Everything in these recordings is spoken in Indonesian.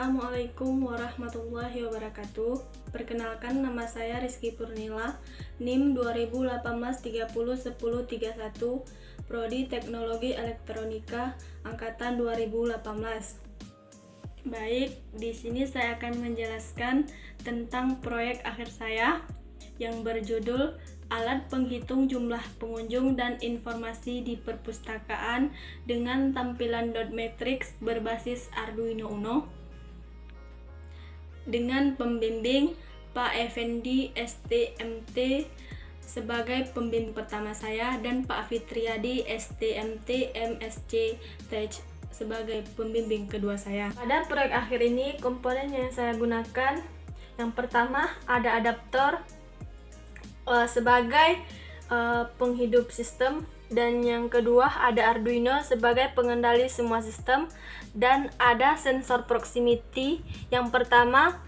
Assalamualaikum warahmatullahi wabarakatuh. Perkenalkan, nama saya Rizky Purnila, NIM 2018301031, Prodi Teknologi Elektronika angkatan 2018. Baik, di sini saya akan menjelaskan tentang proyek akhir saya yang berjudul Alat Penghitung Jumlah Pengunjung dan Informasi di Perpustakaan dengan tampilan dot matrix berbasis Arduino Uno, dengan pembimbing Pak Effendi STMT sebagai pembimbing pertama saya dan Pak Fitriadi STMT MSc Tech sebagai pembimbing kedua saya. Pada proyek akhir ini, komponen yang saya gunakan, yang pertama ada adaptor sebagai penghidup sistem, dan yang kedua ada Arduino sebagai pengendali semua sistem, dan ada sensor proximity yang pertama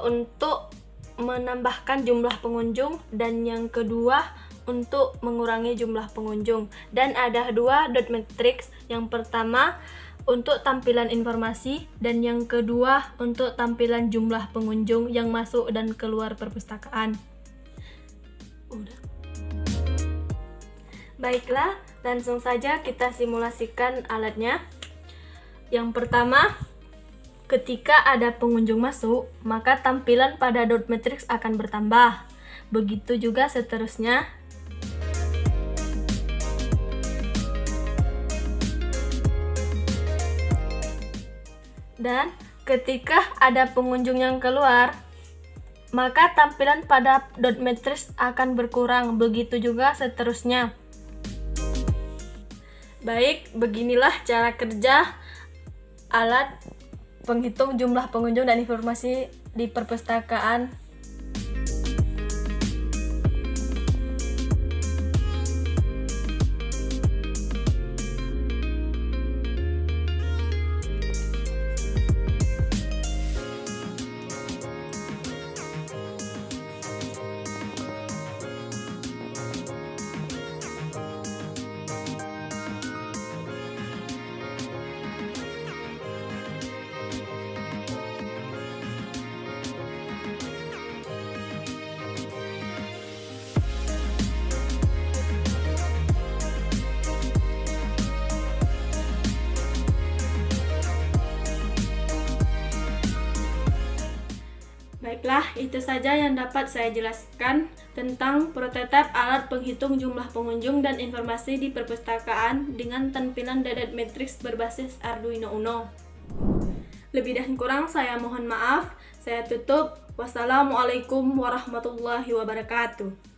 untuk menambahkan jumlah pengunjung, dan yang kedua untuk mengurangi jumlah pengunjung. Dan ada dua dot matrix, yang pertama untuk tampilan informasi dan yang kedua untuk tampilan jumlah pengunjung yang masuk dan keluar perpustakaan. Udah. Baiklah, langsung saja kita simulasikan alatnya. Yang pertama, ketika ada pengunjung masuk, maka tampilan pada dot matrix akan bertambah. Begitu juga seterusnya. Dan ketika ada pengunjung yang keluar, maka tampilan pada dot matrix akan berkurang. Begitu juga seterusnya. Baik, beginilah cara kerja alat penghitung jumlah pengunjung dan informasi di perpustakaan. Baiklah, itu saja yang dapat saya jelaskan tentang prototipe alat penghitung jumlah pengunjung dan informasi di perpustakaan dengan tampilan dot matrix berbasis Arduino Uno. Lebih dan kurang saya mohon maaf. Saya tutup. Wassalamualaikum warahmatullahi wabarakatuh.